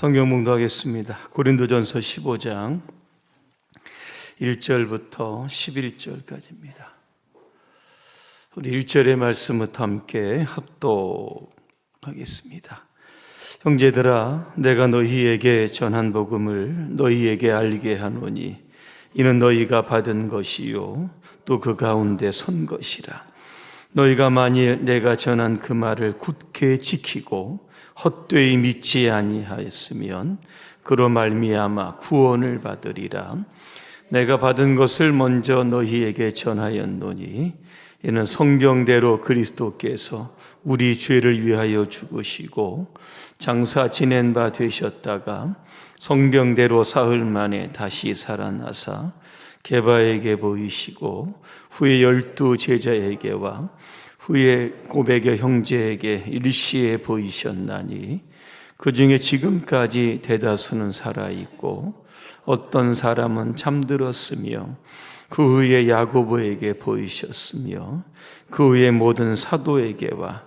성경 묵상하겠습니다. 고린도전서 15장 1절부터 11절까지입니다. 우리 1절의 말씀부터 함께 합독하겠습니다. 형제들아, 내가 너희에게 전한 복음을 너희에게 알게 하노니 이는 너희가 받은 것이요 또 그 가운데 선 것이라. 너희가 만일 내가 전한 그 말을 굳게 지키고 헛되이 믿지 아니하였으면 그로 말미암아 구원을 받으리라. 내가 받은 것을 먼저 너희에게 전하였노니 이는 성경대로 그리스도께서 우리 죄를 위하여 죽으시고 장사 지낸 바 되셨다가 성경대로 사흘 만에 다시 살아나사 게바에게 보이시고 후에 12 제자에게와 후에 900여 형제에게 일시에 보이셨나니 그 중에 지금까지 대다수는 살아있고 어떤 사람은 잠들었으며 그 후에 야고보에게 보이셨으며 그 후에 모든 사도에게와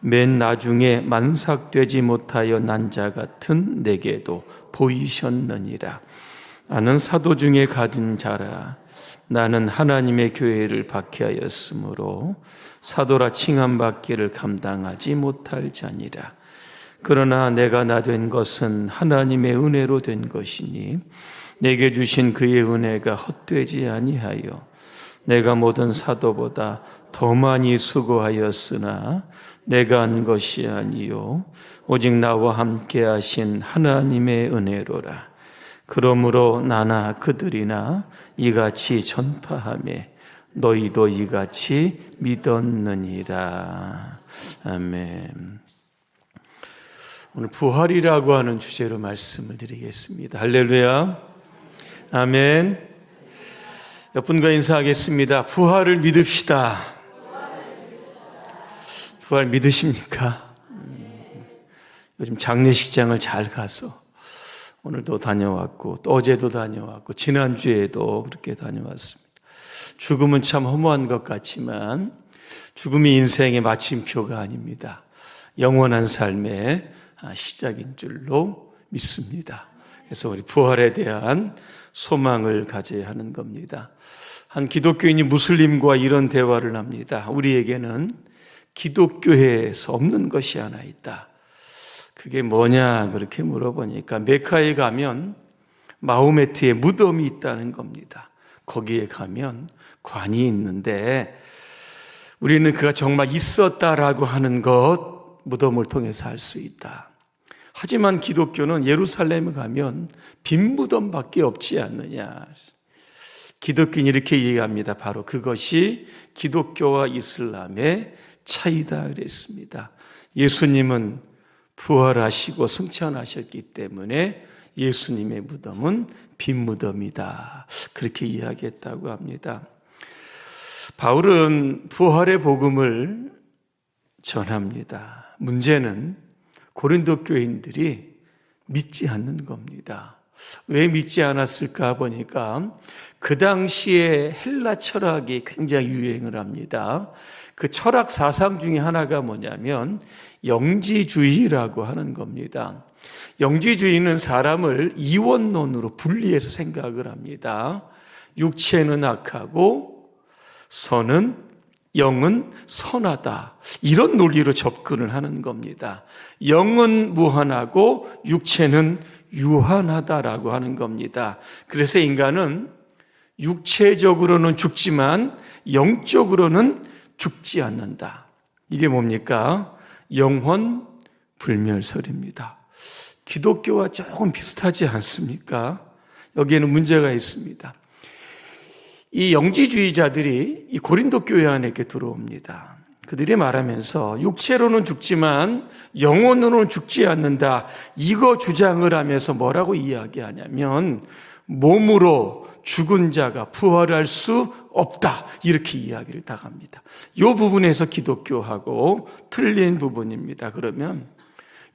맨 나중에 만삭되지 못하여 난 자 같은 내게도 보이셨느니라. 나는 사도 중에 가진 자라. 나는 하나님의 교회를 박해하였으므로 사도라 칭함받기를 감당하지 못할 자니라. 그러나 내가 나 된 것은 하나님의 은혜로 된 것이니 내게 주신 그의 은혜가 헛되지 아니하여 내가 모든 사도보다 더 많이 수고하였으나 내가 한 것이 아니요 오직 나와 함께 하신 하나님의 은혜로라. 그러므로 나나 그들이나 이같이 전파하매 너희도 이같이 믿었느니라. 아멘. 오늘 부활이라고 하는 주제로 말씀을 드리겠습니다. 할렐루야. 아멘. 옆분과 인사하겠습니다. 부활을 믿읍시다. 부활 믿으십니까? 요즘 장례식장을 잘 가서 오늘도 다녀왔고 또 어제도 다녀왔고 지난주에도 그렇게 다녀왔습니다. 죽음은 참 허무한 것 같지만 죽음이 인생의 마침표가 아닙니다. 영원한 삶의 시작인 줄로 믿습니다. 그래서 우리 부활에 대한 소망을 가져야 하는 겁니다. 한 기독교인이 무슬림과 이런 대화를 합니다. 우리에게는 기독교에서 없는 것이 하나 있다. 그게 뭐냐 그렇게 물어보니까 메카에 가면 마호메트의 무덤이 있다는 겁니다. 거기에 가면 관이 있는데 우리는 그가 정말 있었다라고 하는 것 무덤을 통해서 알 수 있다. 하지만 기독교는 예루살렘에 가면 빈 무덤밖에 없지 않느냐. 기독교는 이렇게 얘기합니다. 바로 그것이 기독교와 이슬람의 차이다 그랬습니다. 예수님은 부활하시고 승천하셨기 때문에 예수님의 무덤은 빈 무덤이다. 그렇게 이야기했다고 합니다. 바울은 부활의 복음을 전합니다. 문제는 고린도 교인들이 믿지 않는 겁니다. 왜 믿지 않았을까 보니까 그 당시에 헬라 철학이 굉장히 유행을 합니다. 그 철학 사상 중에 하나가 뭐냐면 영지주의라고 하는 겁니다. 영지주의는 사람을 이원론으로 분리해서 생각을 합니다. 육체는 악하고 영은 선하다. 이런 논리로 접근을 하는 겁니다. 영은 무한하고 육체는 유한하다라고 하는 겁니다. 그래서 인간은 육체적으로는 죽지만 영적으로는 죽지 않는다. 이게 뭡니까? 영혼 불멸설입니다. 기독교와 조금 비슷하지 않습니까? 여기에는 문제가 있습니다. 이 영지주의자들이 이 고린도 교회 안에 들어옵니다. 그들이 말하면서 육체로는 죽지만 영혼으로는 죽지 않는다. 이거 주장을 하면서 뭐라고 이야기하냐면 몸으로 죽은 자가 부활할 수 없다. 이렇게 이야기를 다 합니다. 이 부분에서 기독교하고 틀린 부분입니다. 그러면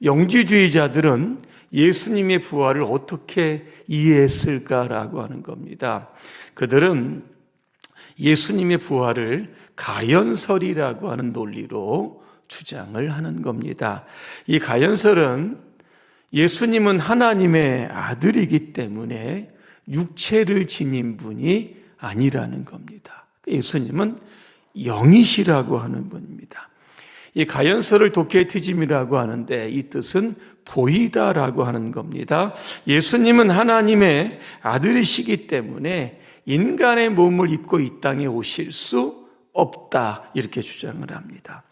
영지주의자들은 예수님의 부활을 어떻게 이해했을까라고 하는 겁니다. 그들은 예수님의 부활을 가연설이라고 하는 논리로 주장을 하는 겁니다. 이 가연설은 예수님은 하나님의 아들이기 때문에 육체를 지닌 분이 아니라는 겁니다. 예수님은 영이시라고 하는 분입니다. 이 가연서를 도케티즘이라고 하는데 이 뜻은 보이다라고 하는 겁니다. 예수님은 하나님의 아들이시기 때문에 인간의 몸을 입고 이 땅에 오실 수 없다, 이렇게 주장을 합니다.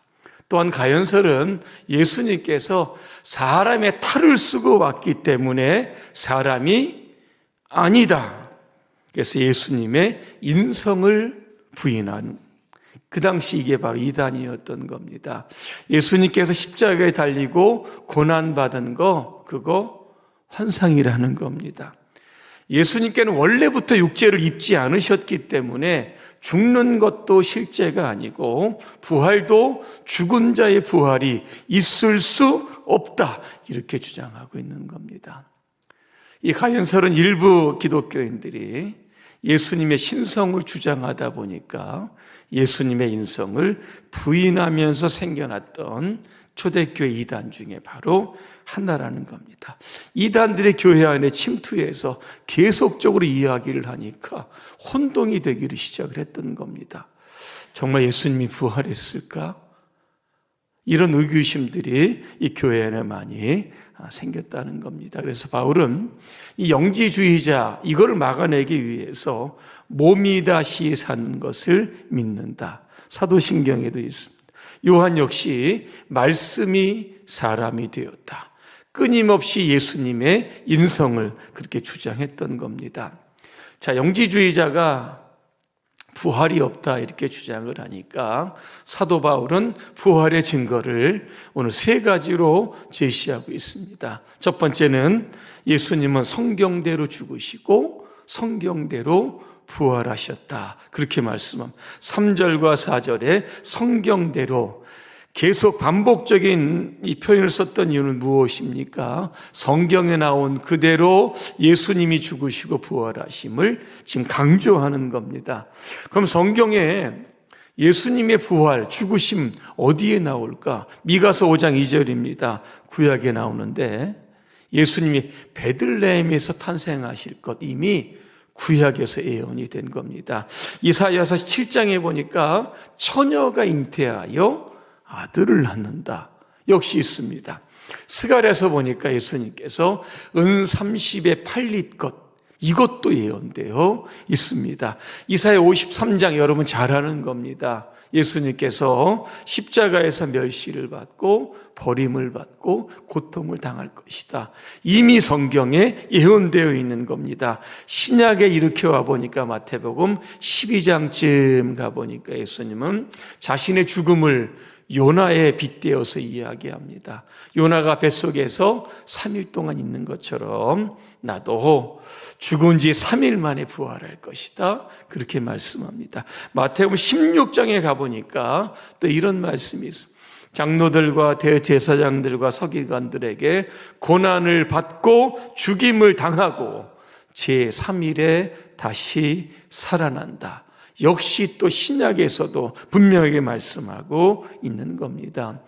또한 가연설은 예수님께서 사람의 탈을 쓰고 왔기 때문에 사람이 아니다, 그래서 예수님의 인성을 부인한, 그 당시 이게 바로 이단이었던 겁니다. 예수님께서 십자가에 달리고 고난받은 거, 그거 환상이라는 겁니다. 예수님께는 원래부터 육체를 입지 않으셨기 때문에 죽는 것도 실제가 아니고 부활도 죽은 자의 부활이 있을 수 없다, 이렇게 주장하고 있는 겁니다. 이 가연설은 일부 기독교인들이 예수님의 신성을 주장하다 보니까 예수님의 인성을 부인하면서 생겨났던 초대교회 이단 중에 바로 하나라는 겁니다. 이단들의 교회 안에 침투해서 계속적으로 이야기를 하니까 혼동이 되기를 시작을 했던 겁니다. 정말 예수님이 부활했을까? 이런 의구심들이 이 교회 안에 많이 생겼다는 겁니다. 그래서 바울은 이 영지주의자, 이거를 막아내기 위해서 몸이 다시 사는 것을 믿는다, 사도신경에도 있습니다. 요한 역시 말씀이 사람이 되었다, 끊임없이 예수님의 인성을 그렇게 주장했던 겁니다. 자, 영지주의자가 부활이 없다 이렇게 주장을 하니까 사도 바울은 부활의 증거를 오늘 세 가지로 제시하고 있습니다. 첫 번째는 예수님은 성경대로 죽으시고 성경대로 부활하셨다, 그렇게 말씀합니다. 3절과 4절에 성경대로 계속 반복적인 이 표현을 썼던 이유는 무엇입니까? 성경에 나온 그대로 예수님이 죽으시고 부활하심을 지금 강조하는 겁니다. 그럼 성경에 예수님의 부활, 죽으심 어디에 나올까? 미가서 5장 2절입니다. 구약에 나오는데 예수님이 베들레헴에서 탄생하실 것 이미 구약에서 예언이 된 겁니다. 이사야서 7장에 보니까 처녀가 잉태하여 아들을 낳는다, 역시 있습니다. 스가랴서 보니까 예수님께서 은 30에 팔릴 것, 이것도 예언되어 있습니다. 이사야 53장 여러분 잘 아는 겁니다. 예수님께서 십자가에서 멸시를 받고 버림을 받고 고통을 당할 것이다, 이미 성경에 예언되어 있는 겁니다. 신약에 이렇게 와보니까 마태복음 12장쯤 가보니까 예수님은 자신의 죽음을 요나에 빗대어서 이야기합니다. 요나가 뱃속에서 3일 동안 있는 것처럼 나도 죽은 지 3일 만에 부활할 것이다, 그렇게 말씀합니다. 마태복음 16장에 가보니까 또 이런 말씀이 있습니다. 장로들과 대제사장들과 서기관들에게 고난을 받고 죽임을 당하고 제3일에 다시 살아난다, 역시 또 신약에서도 분명하게 말씀하고 있는 겁니다.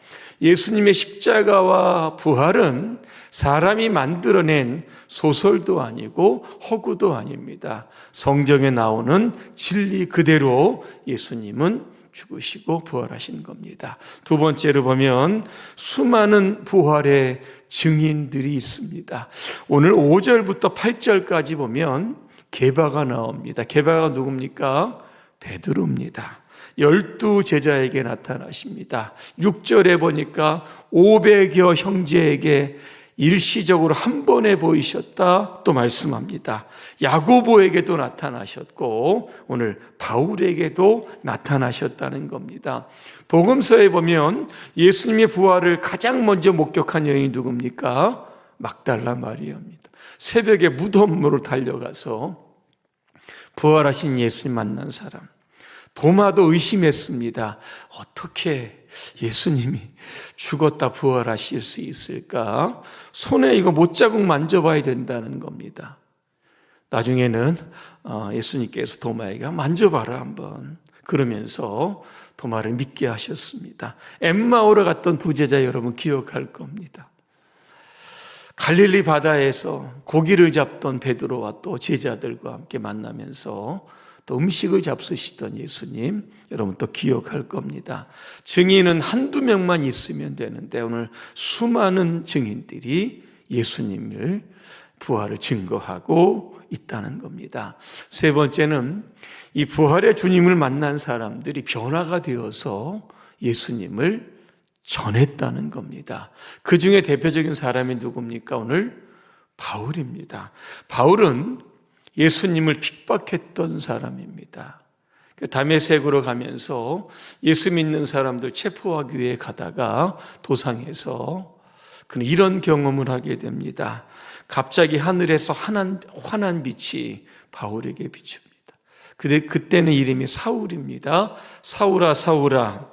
예수님의 십자가와 부활은 사람이 만들어낸 소설도 아니고 허구도 아닙니다. 성경에 나오는 진리 그대로 예수님은 죽으시고 부활하신 겁니다. 두 번째로 보면 수많은 부활의 증인들이 있습니다. 오늘 5절부터 8절까지 보면 게바가 나옵니다. 게바가 누굽니까? 베드로입니다. 12 제자에게 나타나십니다. 6절에 보니까 500여 형제에게 일시적으로 한 번에 보이셨다 또 말씀합니다. 야고보에게도 나타나셨고 오늘 바울에게도 나타나셨다는 겁니다. 복음서에 보면 예수님의 부활을 가장 먼저 목격한 여인이 누굽니까? 막달라 마리아입니다. 새벽에 무덤으로 달려가서 부활하신 예수님 만난 사람. 도마도 의심했습니다. 어떻게 예수님이 죽었다 부활하실 수 있을까? 손에 이거 못자국 만져봐야 된다는 겁니다. 나중에는 예수님께서 도마에게 만져봐라 한번, 그러면서 도마를 믿게 하셨습니다. 엠마오로 갔던 두 제자 여러분 기억할 겁니다. 갈릴리 바다에서 고기를 잡던 베드로와 또 제자들과 함께 만나면서 또 음식을 잡수시던 예수님, 여러분 또 기억할 겁니다. 증인은 한두 명만 있으면 되는데 오늘 수많은 증인들이 예수님을 부활을 증거하고 있다는 겁니다. 세 번째는 이 부활의 주님을 만난 사람들이 변화가 되어서 예수님을 전했다는 겁니다. 그 중에 대표적인 사람이 누굽니까? 오늘 바울입니다. 바울은 예수님을 픽박했던 사람입니다. 다메섹으로 가면서 예수 믿는 사람들 체포하기 위해 가다가 도상에서 그는 이런 경험을 하게 됩니다. 갑자기 하늘에서 환한 빛이 바울에게 비춥니다. 그때는 이름이 사울입니다. 사울아, 사울아,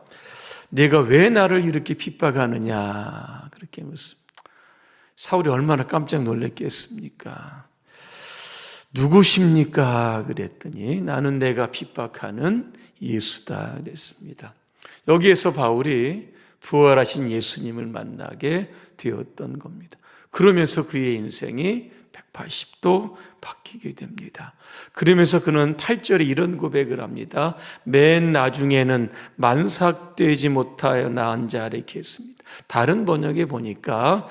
내가 왜 나를 이렇게 핍박하느냐, 그렇게 묻습니다. 사울이 얼마나 깜짝 놀랐겠습니까? 누구십니까? 그랬더니 나는 내가 핍박하는 예수다 그랬습니다. 여기에서 바울이 부활하신 예수님을 만나게 되었던 겁니다. 그러면서 그의 인생이 180도 바뀌게 됩니다. 그러면서 그는 8절에 이런 고백을 합니다. 맨 나중에는 만삭되지 못하여 나은 자를 이렇게 했습니다. 다른 번역에 보니까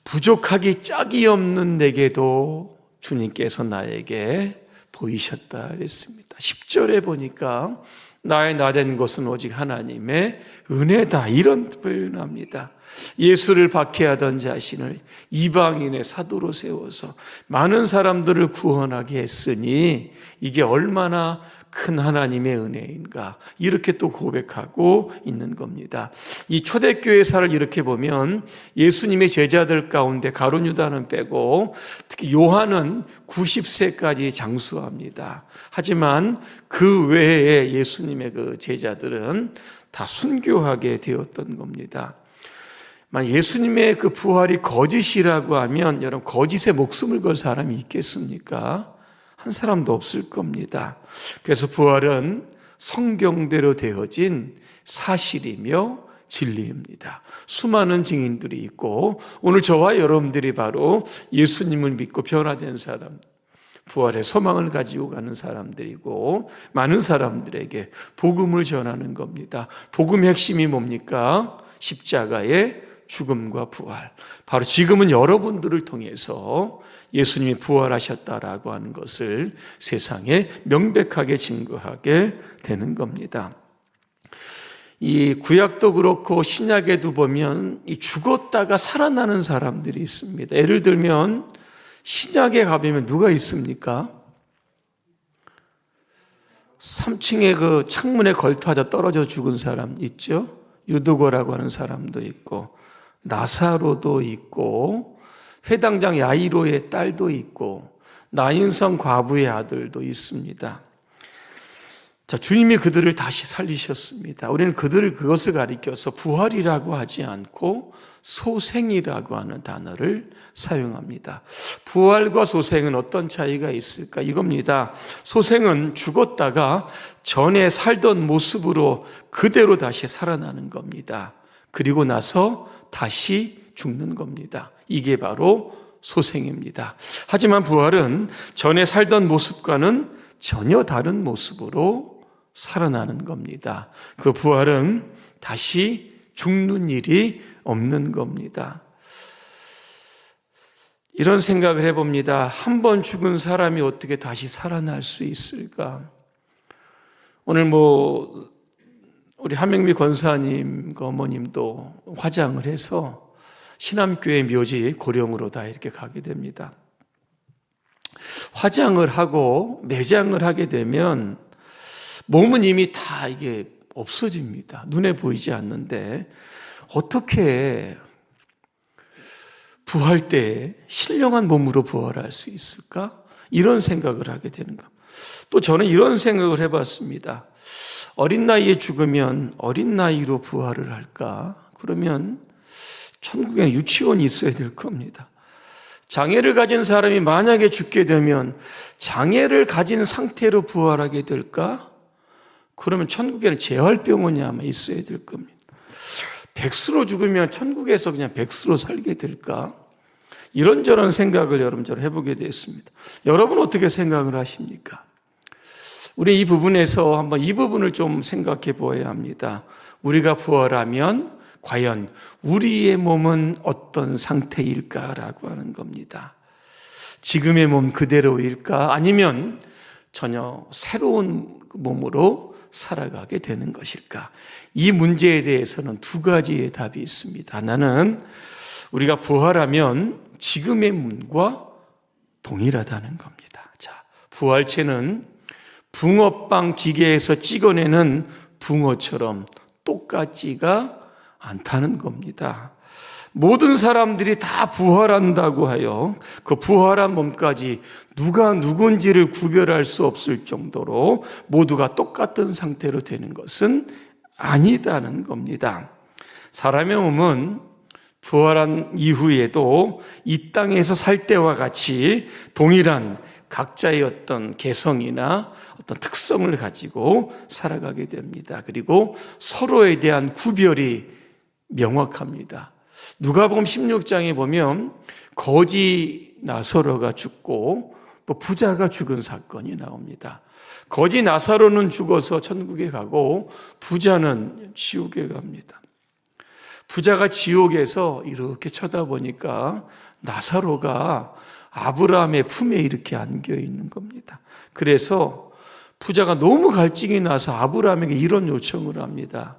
부족하기 짝이 없는 내게도 주님께서 나에게 보이셨다 그랬습니다. 10절에 보니까 나의 나된 것은 오직 하나님의 은혜다, 이런 표현합니다. 예수를 박해하던 자신을 이방인의 사도로 세워서 많은 사람들을 구원하게 했으니 이게 얼마나 큰 하나님의 은혜인가, 이렇게 또 고백하고 있는 겁니다. 이 초대교회사를 이렇게 보면 예수님의 제자들 가운데 가룟 유다는 빼고 특히 요한은 90세까지 장수합니다. 하지만 그 외에 예수님의 그 제자들은 다 순교하게 되었던 겁니다. 예수님의 그 부활이 거짓이라고 하면 여러분, 거짓에 목숨을 걸 사람이 있겠습니까? 한 사람도 없을 겁니다. 그래서 부활은 성경대로 되어진 사실이며 진리입니다. 수많은 증인들이 있고 오늘 저와 여러분들이 바로 예수님을 믿고 변화된 사람, 부활의 소망을 가지고 가는 사람들이고 많은 사람들에게 복음을 전하는 겁니다. 복음의 핵심이 뭡니까? 십자가의 죽음과 부활. 바로 지금은 여러분들을 통해서 예수님이 부활하셨다라고 하는 것을 세상에 명백하게 증거하게 되는 겁니다. 이 구약도 그렇고 신약에도 보면 이 죽었다가 살아나는 사람들이 있습니다. 예를 들면 신약에 가보면 누가 있습니까? 3층에 그 창문에 걸터하다 떨어져 죽은 사람 있죠? 유두고라고 하는 사람도 있고 나사로도 있고 회당장 야이로의 딸도 있고 나인성 과부의 아들도 있습니다. 자, 주님이 그들을 다시 살리셨습니다. 우리는 그것을 가리켜서 부활이라고 하지 않고 소생이라고 하는 단어를 사용합니다. 부활과 소생은 어떤 차이가 있을까? 이겁니다. 소생은 죽었다가 전에 살던 모습으로 그대로 다시 살아나는 겁니다. 그리고 나서 다시 죽는 겁니다. 이게 바로 소생입니다. 하지만 부활은 전에 살던 모습과는 전혀 다른 모습으로 살아나는 겁니다. 그 부활은 다시 죽는 일이 없는 겁니다. 이런 생각을 해봅니다. 한 번 죽은 사람이 어떻게 다시 살아날 수 있을까? 오늘 우리 한명미 권사님 어머님도 화장을 해서 신암교회 묘지 고령으로 다 이렇게 가게 됩니다. 화장을 하고 매장을 하게 되면 몸은 이미 다 이게 없어집니다. 눈에 보이지 않는데 어떻게 부활 때 신령한 몸으로 부활할 수 있을까? 이런 생각을 하게 되는 겁니다. 또 저는 이런 생각을 해봤습니다. 어린 나이에 죽으면 어린 나이로 부활을 할까? 그러면 천국에는 유치원이 있어야 될 겁니다. 장애를 가진 사람이 만약에 죽게 되면 장애를 가진 상태로 부활하게 될까? 그러면 천국에는 재활병원이 아마 있어야 될 겁니다. 백수로 죽으면 천국에서 그냥 백수로 살게 될까? 이런저런 생각을 여러분 저를 해보게 되었습니다. 여러분 어떻게 생각을 하십니까? 우리 이 부분에서 한번 이 부분을 좀 생각해 보아야 합니다. 우리가 부활하면 과연 우리의 몸은 어떤 상태일까라고 하는 겁니다. 지금의 몸 그대로일까? 아니면 전혀 새로운 몸으로 살아가게 되는 것일까? 이 문제에 대해서는 두 가지의 답이 있습니다. 하나는 우리가 부활하면 지금의 몸과 동일하다는 겁니다. 자, 부활체는 붕어빵 기계에서 찍어내는 붕어처럼 똑같지가 않다는 겁니다. 모든 사람들이 다 부활한다고 하여 그 부활한 몸까지 누가 누군지를 구별할 수 없을 정도로 모두가 똑같은 상태로 되는 것은 아니다는 겁니다. 사람의 몸은 부활한 이후에도 이 땅에서 살 때와 같이 동일한 각자의 어떤 개성이나 어떤 특성을 가지고 살아가게 됩니다. 그리고 서로에 대한 구별이 명확합니다. 누가복음 16장에 보면 거지 나사로가 죽고 또 부자가 죽은 사건이 나옵니다. 거지 나사로는 죽어서 천국에 가고 부자는 지옥에 갑니다. 부자가 지옥에서 이렇게 쳐다보니까 나사로가 아브라함의 품에 이렇게 안겨 있는 겁니다. 그래서 부자가 너무 갈증이 나서 아브라함에게 이런 요청을 합니다.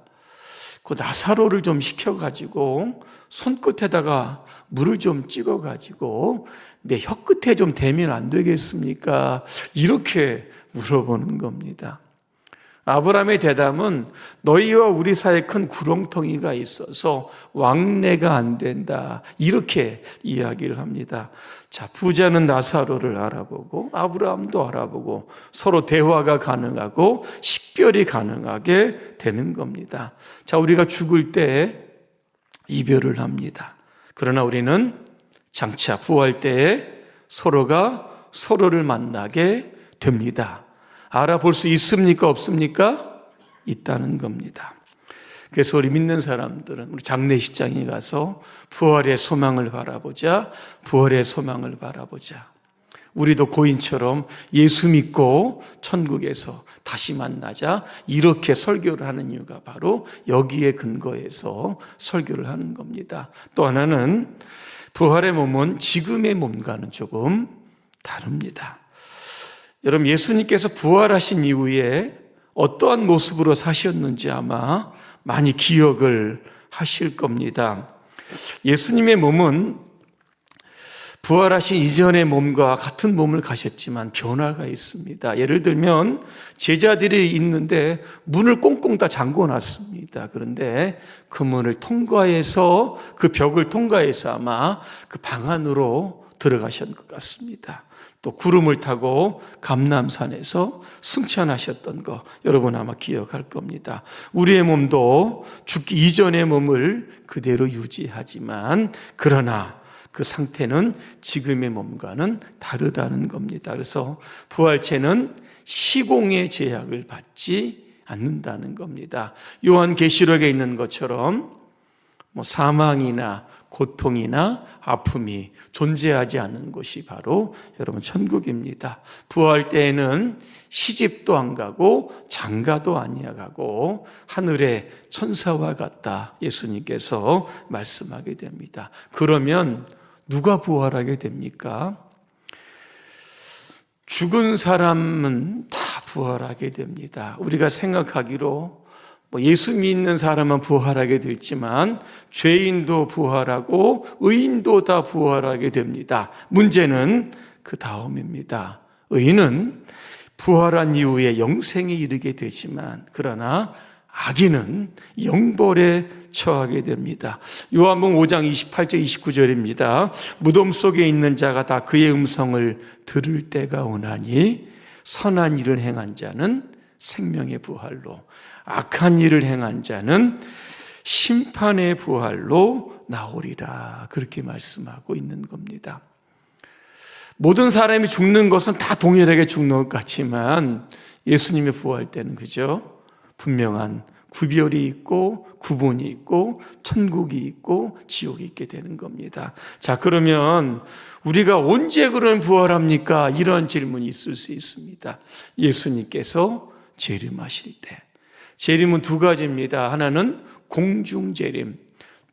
그 나사로를 좀 시켜가지고 손끝에다가 물을 좀 찍어가지고 내 혀끝에 좀 대면 안 되겠습니까? 이렇게 물어보는 겁니다. 아브라함의 대답은 너희와 우리 사이에 큰 구렁텅이가 있어서 왕래가 안 된다. 이렇게 이야기를 합니다. 자, 부자는 나사로를 알아보고 아브라함도 알아보고 서로 대화가 가능하고 식별이 가능하게 되는 겁니다. 자, 우리가 죽을 때 이별을 합니다. 그러나 우리는 장차 부활 때에 서로가 서로를 만나게 됩니다. 알아볼 수 있습니까? 없습니까? 있다는 겁니다. 그래서 우리 믿는 사람들은 우리 장례식장에 가서 부활의 소망을 바라보자. 부활의 소망을 바라보자. 우리도 고인처럼 예수 믿고 천국에서 다시 만나자. 이렇게 설교를 하는 이유가 바로 여기에 근거해서 설교를 하는 겁니다. 또 하나는 부활의 몸은 지금의 몸과는 조금 다릅니다. 여러분, 예수님께서 부활하신 이후에 어떠한 모습으로 사셨는지 아마 많이 기억을 하실 겁니다. 예수님의 몸은 부활하신 이전의 몸과 같은 몸을 가셨지만 변화가 있습니다. 예를 들면 제자들이 있는데 문을 꽁꽁 다 잠궈 놨습니다. 그런데 그 문을 통과해서 그 벽을 통과해서 아마 그 방 안으로 들어가신 것 같습니다. 또 구름을 타고 감람산에서 승천하셨던 거 여러분 아마 기억할 겁니다. 우리의 몸도 죽기 이전의 몸을 그대로 유지하지만 그러나 그 상태는 지금의 몸과는 다르다는 겁니다. 그래서 부활체는 시공의 제약을 받지 않는다는 겁니다. 요한계시록에 있는 것처럼 사망이나 고통이나 아픔이 존재하지 않는 곳이 바로 여러분 천국입니다. 부활 때에는 시집도 안 가고 장가도 아니하고 하늘의 천사와 같다 예수님께서 말씀하게 됩니다. 그러면 누가 부활하게 됩니까? 죽은 사람은 다 부활하게 됩니다. 우리가 생각하기로 예수 믿는 사람은 부활하게 되지만 죄인도 부활하고 의인도 다 부활하게 됩니다. 문제는 그 다음입니다. 의인은 부활한 이후에 영생에 이르게 되지만 그러나 악인은 영벌에 처하게 됩니다. 요한복음 5장 28절 29절입니다. 무덤 속에 있는 자가 다 그의 음성을 들을 때가 오나니 선한 일을 행한 자는 생명의 부활로 악한 일을 행한 자는 심판의 부활로 나오리라. 그렇게 말씀하고 있는 겁니다. 모든 사람이 죽는 것은 다 동일하게 죽는 것 같지만 예수님의 부활 때는 그죠? 분명한 구별이 있고 구분이 있고 천국이 있고 지옥이 있게 되는 겁니다. 자, 그러면 우리가 언제 그런 부활합니까? 이런 질문이 있을 수 있습니다. 예수님께서 재림하실 때. 재림은 두 가지입니다. 하나는 공중재림.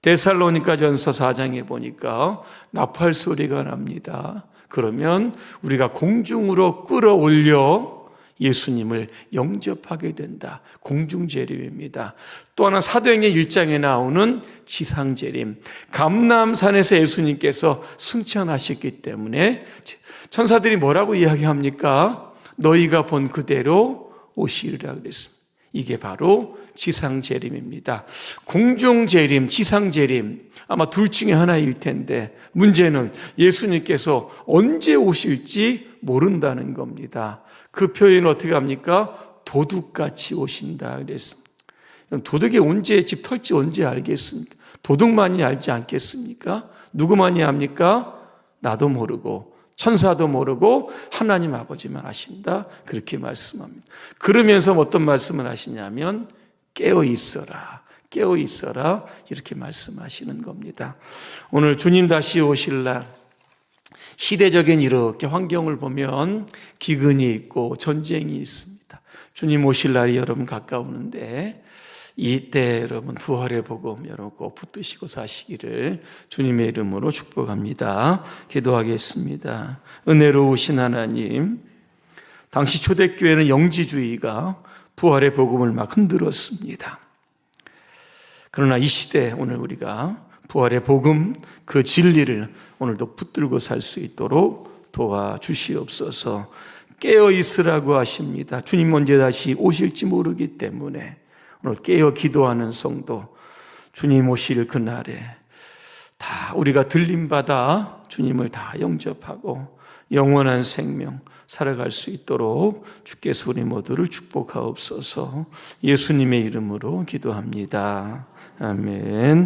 데살로니가전서 4장에 보니까 나팔 소리가 납니다. 그러면 우리가 공중으로 끌어올려 예수님을 영접하게 된다. 공중재림입니다. 또 하나 사도행전 1장에 나오는 지상재림. 감람산에서 예수님께서 승천하셨기 때문에 천사들이 뭐라고 이야기합니까? 너희가 본 그대로 오시리라 그랬습니다. 이게 바로 지상재림입니다. 공중재림, 지상재림 아마 둘 중에 하나일 텐데 문제는 예수님께서 언제 오실지 모른다는 겁니다. 그 표현은 어떻게 합니까? 도둑같이 오신다 그랬습니다. 도둑이 언제 집 털지 언제 알겠습니까? 도둑만이 알지 않겠습니까? 누구만이 압니까? 나도 모르고 천사도 모르고 하나님 아버지만 아신다. 그렇게 말씀합니다. 그러면서 어떤 말씀을 하시냐면 깨어 있어라. 깨어 있어라. 이렇게 말씀하시는 겁니다. 오늘 주님 다시 오실 날 시대적인 이렇게 환경을 보면 기근이 있고 전쟁이 있습니다. 주님 오실 날이 여러분 가까우는데 이때 여러분 부활의 복음 여러분 꼭 붙드시고 사시기를 주님의 이름으로 축복합니다. 기도하겠습니다. 은혜로우신 하나님, 당시 초대교회는 영지주의가 부활의 복음을 막 흔들었습니다. 그러나 이 시대 오늘 우리가 부활의 복음 그 진리를 오늘도 붙들고 살 수 있도록 도와주시옵소서. 깨어 있으라고 하십니다. 주님 언제 다시 오실지 모르기 때문에 오늘 깨어 기도하는 성도, 주님 오실 그날에 다 우리가 들림받아 주님을 다 영접하고 영원한 생명 살아갈 수 있도록 주께서 우리 모두를 축복하옵소서. 예수님의 이름으로 기도합니다. 아멘.